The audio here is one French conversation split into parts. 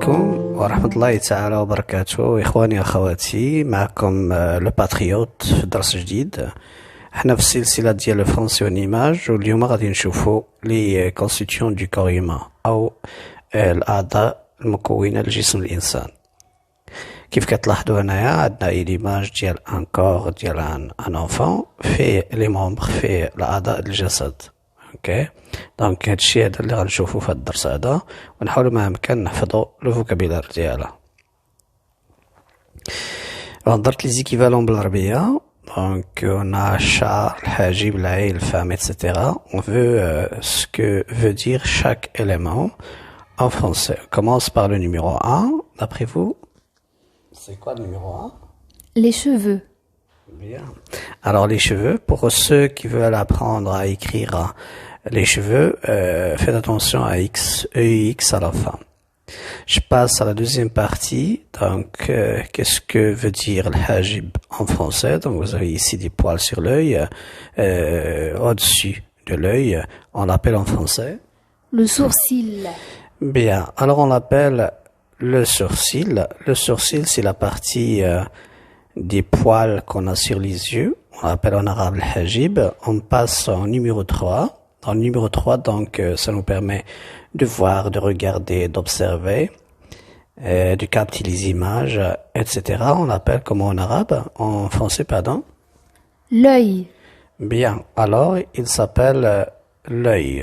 عليكم ورحمة الله تعالى وبركاته إخواني أخواتي. معكم لو باتريوت في درس جديد. احنا في السلسلة ديال الفرنسي والإيماج، واليوم غادي نشوفو لي كونستيتيون دو كور هيومان أو الأعضاء المكونة لجسم الإنسان. كيف كتلاحظوا هنايا عندنا ليماج ديال ان كور ديال ان انفون فيه لي مومبر، فيه الأعضاء الجسد. اوكي، دونك هادشي هذا اللي غنشوفو في هاد الدرس هذا، ونحاولوا ما امكن نحفظوا لو فوكابيلار ديالها. درت لي زيكيفالون بالعربيه. دونك on الشعر، الحاجب، العين، الفم, etc. On veut ce que veut dire chaque élément en français. On commence par le numéro 1. D'après vous, c'est quoi le numéro 1? Les cheveux. Bien. Alors les cheveux, pour ceux qui veulent apprendre à écrire les cheveux, faites attention à X, EX à la fin. Je passe à la deuxième partie. Donc, qu'est-ce que veut dire le hajib en français? Donc, vous avez ici des poils sur l'œil, au-dessus de l'œil. On l'appelle en français Le sourcil. Bien. Alors, on l'appelle le sourcil. Le sourcil, c'est la partie des poils qu'on a sur les yeux. On l'appelle en arabe le hajib. On passe au numéro 3. Dans le numéro 3, donc, ça nous permet de voir, de regarder, d'observer, de capter les images, etc. On l'appelle comment en arabe? En français, pardon? L'œil. Bien. Alors, il s'appelle l'œil.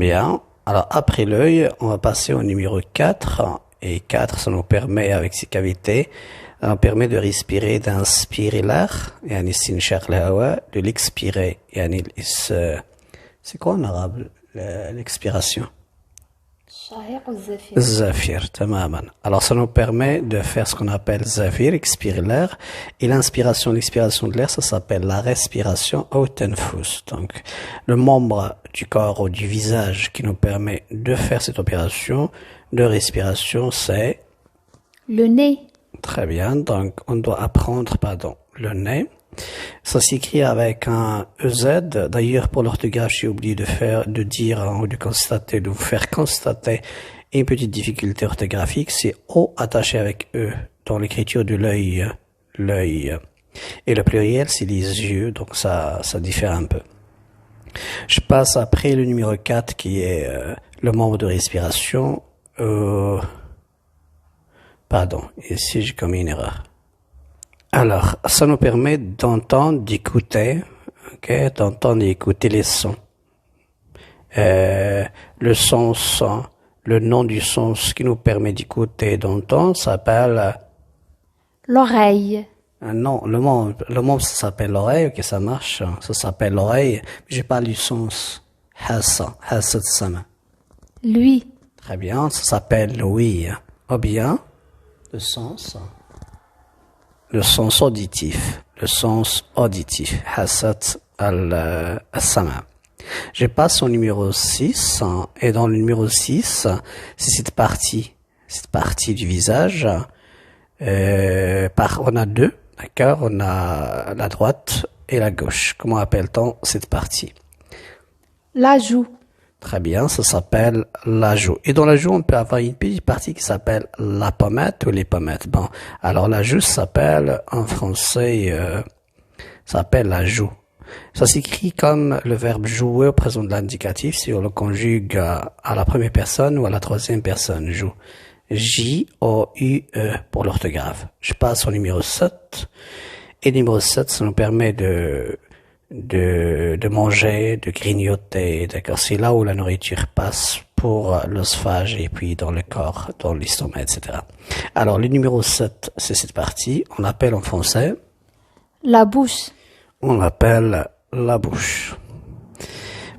Bien. Alors, après l'œil, on va passer au numéro 4. Et 4, ça nous permet, avec ces cavités, ça nous permet de respirer, d'inspirer l'air, de l'expirer. C'est quoi en arabe l'expiration? Zafir, tamaman. Alors ça nous permet de faire ce qu'on appelle zafir, expirer l'air. Et l'expiration de l'air, ça s'appelle la respiration au tenfus. Donc le membre du corps ou du visage qui nous permet de faire cette opération de respiration, c'est le nez. Très bien, donc on doit apprendre, le nez. Ça s'écrit avec un EZ. D'ailleurs, pour l'orthographe, j'ai oublié de dire ou de constater, de vous faire constater une petite difficulté orthographique. C'est O attaché avec E dans l'écriture de l'œil. L'œil. Et le pluriel, c'est les yeux, donc ça diffère un peu. Je passe après le numéro 4 qui est le membre de respiration. Pardon, ici j'ai commis une erreur. Alors, ça nous permet d'entendre, d'écouter, d'entendre et écouter les sons. Le sens, le nom du sens qui nous permet d'écouter et d'entendre s'appelle l'oreille. Non, le membre ça s'appelle l'oreille, ok, ça marche, ça s'appelle l'oreille. J'ai pas du sens. Hassa de sama. Lui. Très bien, ça s'appelle l'ouïe. Ou bien, le sens auditif, Hassat al-Sama. Je passe au numéro 6, et dans le numéro 6, c'est cette partie du visage. On a deux, d'accord? On a la droite et la gauche. Comment appelle-t-on cette partie? La joue. Très bien, ça s'appelle la joue. Et dans la joue, on peut avoir une petite partie qui s'appelle la pommette ou les pommettes. Bon, alors la joue s'appelle, en français, s'appelle la joue. Ça s'écrit comme le verbe jouer au présent de l'indicatif si on le conjugue à la première personne ou à la troisième personne, joue. J-O-U-E pour l'orthographe. Je passe au numéro 7. Et numéro 7, ça nous permet de manger, de grignoter, d'accord? C'est là où la nourriture passe pour l'œsophage et puis dans le corps, dans l'estomac, etc. Alors, le numéro 7, c'est cette partie. On l'appelle en français la bouche. On l'appelle la bouche.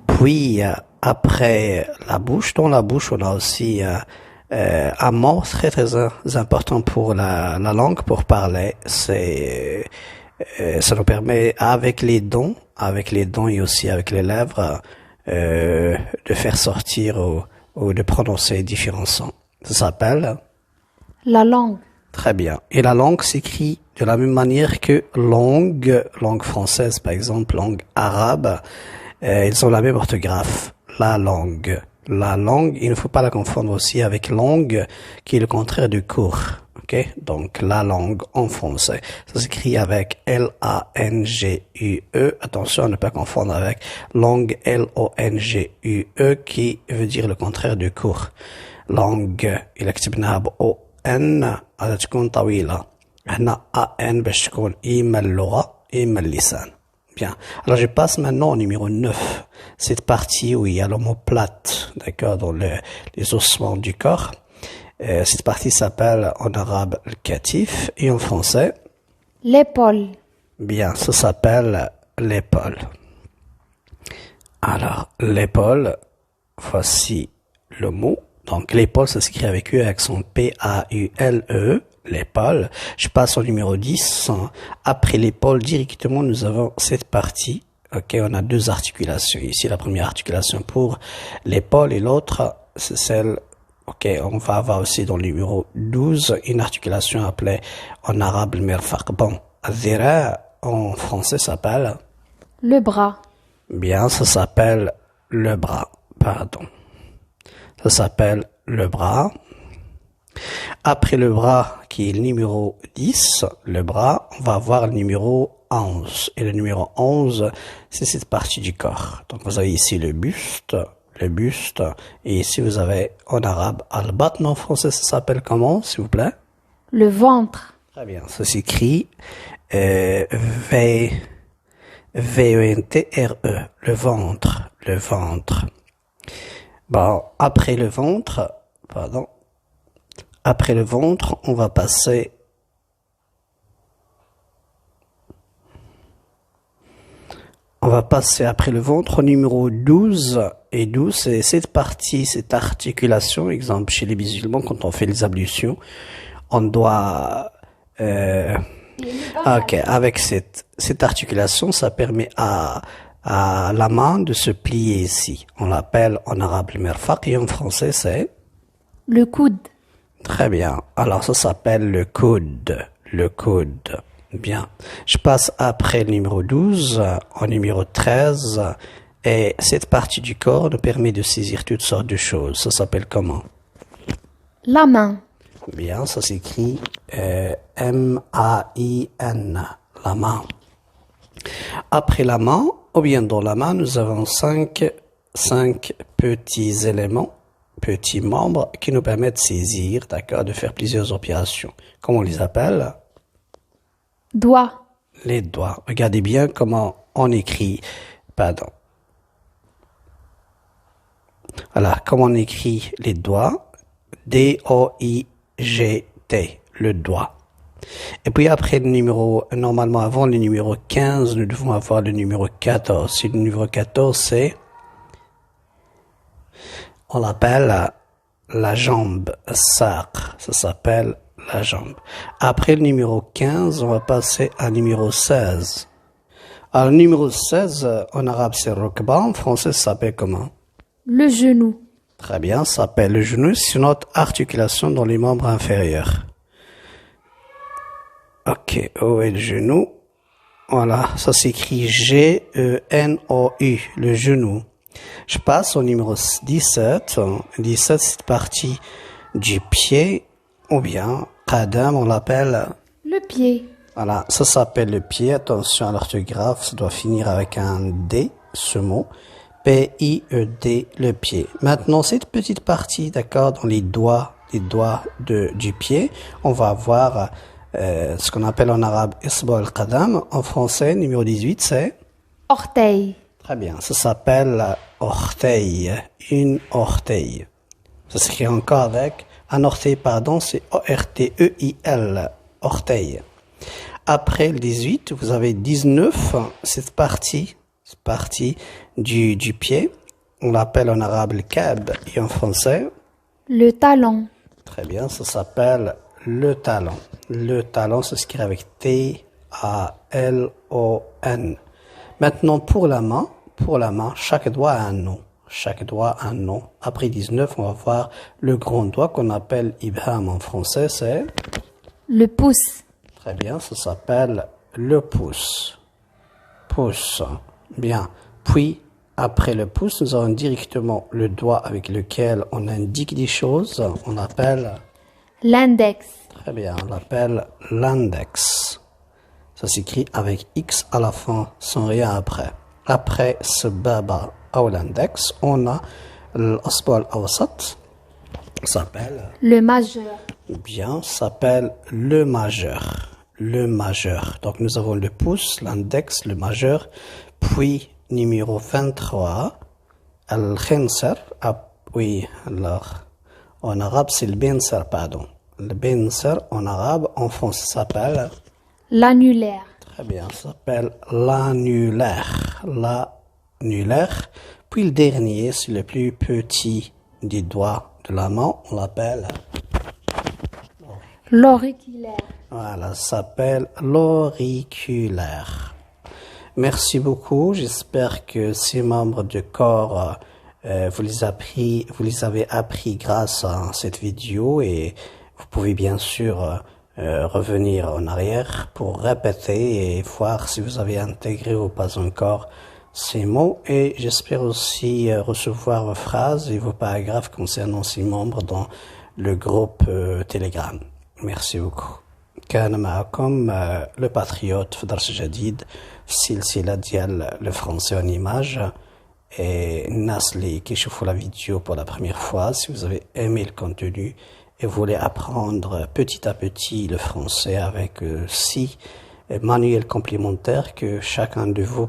Puis, après la bouche, dans la bouche, on a aussi un mot très très important pour la langue, pour parler. Ça nous permet, avec les dents et aussi avec les lèvres, de faire sortir ou de prononcer différents sons. Ça s'appelle la langue. Très bien. Et la langue s'écrit de la même manière que langue française, par exemple, langue arabe. Ils ont la même orthographe. La langue. La langue, il ne faut pas la confondre aussi avec langue, qui est le contraire du court. Ok? Donc, la langue en français. Ça s'écrit avec L-A-N-G-U-E. Attention à ne pas confondre avec langue L-O-N-G-U-E, qui veut dire le contraire du court. langue إلا كتبناها ب N غادي تكون طويلة. هنا AN باش تكون إما اللغة إما اللسان. Bien. Alors je passe maintenant au numéro 9. Cette partie où il y a l'omoplate, d'accord, dans les ossements du corps. Cette partie s'appelle en arabe le catif et en français. L'épaule. Bien, ça s'appelle l'épaule. Alors, l'épaule, voici le mot. Donc, l'épaule, ça s'écrit avec U, accent P-A-U-L-E, l'épaule. Je passe au numéro 10. Après l'épaule, directement, nous avons cette partie. Ok, on a deux articulations. Ici, la première articulation pour l'épaule et l'autre, c'est celle. Ok, on va avoir aussi dans le numéro 12 une articulation appelée en arabe le merfaq. Bon, al-dhira en français s'appelle. Le bras. Bien, ça s'appelle le bras. Pardon. Ça s'appelle le bras. Après le bras, qui est le numéro 10, le bras, on va avoir le numéro 11. Et le numéro 11, c'est cette partie du corps. Donc, vous avez ici le buste. Et ici, vous avez en arabe al-batn. En français, ça s'appelle comment, s'il vous plaît? Le ventre. Très bien. Ça s'écrit V-E-N-T-R-E. Le ventre. Le ventre. Bon, après le ventre, on va passer après le ventre au numéro 12. Et 12, c'est cette partie, cette articulation. Exemple, chez les musulmans, quand on fait les ablutions, on doit... ok, avec cette articulation, ça permet à la main de se plier ici. On l'appelle en arabe le merfaq et en français c'est? Le coude. Très bien. Alors ça s'appelle le coude. Le coude. Bien. Je passe après le numéro 12 au numéro 13 et cette partie du corps nous permet de saisir toutes sortes de choses. Ça s'appelle comment? La main. Bien, ça s'écrit M-A-I-N. La main. Après la main, ou bien dans la main, nous avons cinq petits éléments, petits membres qui nous permettent de saisir, d'accord, de faire plusieurs opérations. Comment on les appelle? Doigt. Les doigts. Regardez bien comment on écrit, Voilà, comment on écrit les doigts. D-O-I-G-T, le doigt. Et puis après le numéro, normalement avant le numéro 15, nous devons avoir le numéro 14. Et le numéro 14, c'est, on l'appelle la jambe, sacre. Ça s'appelle la jambe. Après le numéro 15, on va passer à numéro 16. Alors le numéro 16, en arabe c'est rukba, en français ça s'appelle comment? Le genou. Très bien, ça s'appelle le genou, c'est notre articulation dans les membres inférieurs. Ok, où est le genou? Voilà, ça s'écrit G-E-N-O-U, le genou. Je passe au numéro 17. 17, c'est partie du pied, ou bien, qadam, on l'appelle... Le pied. Voilà, ça s'appelle le pied. Attention à l'orthographe, ça doit finir avec un D, ce mot. P-I-E-D, le pied. Maintenant, cette petite partie, d'accord, dans les doigts du pied, on va avoir ce qu'on appelle en arabe isba al-qadam. En français, numéro 18, c'est? Orteil. Très bien, ça s'appelle orteil, une orteil. Ça s'écrit encore avec un orteil, c'est O-R-T-E-I-L, orteil. Après le 18, vous avez 19, cette partie du pied. On l'appelle en arabe le kab et en français? Le talon. Très bien, ça s'appelle le talon. Le talon, ça s'écrit avec T-A-L-O-N. Maintenant, pour la main, chaque doigt a un nom. Après 19, on va voir le grand doigt qu'on appelle ibham en français, c'est? Le pouce. Très bien, ça s'appelle le pouce. Pouce. Bien. Puis, Après le pouce, nous avons directement le doigt avec lequel on indique des choses. On appelle, L'index. très bien, on l'appelle l'index. Ça s'écrit avec X à la fin, sans rien après. Après ce baba ou l'index, on a l'asbal awsat, s'appelle, Le majeur. bien, s'appelle le majeur. Le majeur. Donc nous avons le pouce, l'index, le majeur, puis numéro 23, al-khinser, oui, alors, en arabe c'est le binser, pardon. Le binser en arabe, en français s'appelle, L'annulaire. très bien, ça s'appelle l'annulaire. L'annulaire. Puis le dernier, c'est le plus petit des doigts de la main, on l'appelle, L'auriculaire. voilà, ça s'appelle l'auriculaire. Merci beaucoup. J'espère que ces membres de corps, vous les avez appris grâce à cette vidéo et vous pouvez bien sûr revenir en arrière pour répéter et voir si vous avez intégré ou pas encore ces mots. Et j'espère aussi recevoir vos phrases et vos paragraphes concernant ces membres dans le groupe Telegram. Merci beaucoup. كان معكم لو باتريوت في درس جديد في السلسلة ديال لو فرونسي اون ايماج. الناس اللي كيشوفوا la vidéo pour la première fois, si vous avez aimé le contenu et vous voulez apprendre petit à petit le français avec 6 manuels complémentaires que chacun de vous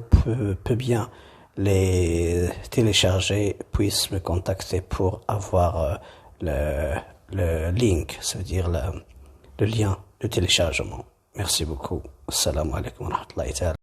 peut bien les télécharger, puisse me contacter pour avoir le link, ça veut dire le lien de téléchargement. Merci beaucoup. Assalamu alaikum wa rahmatullahi ta'ala.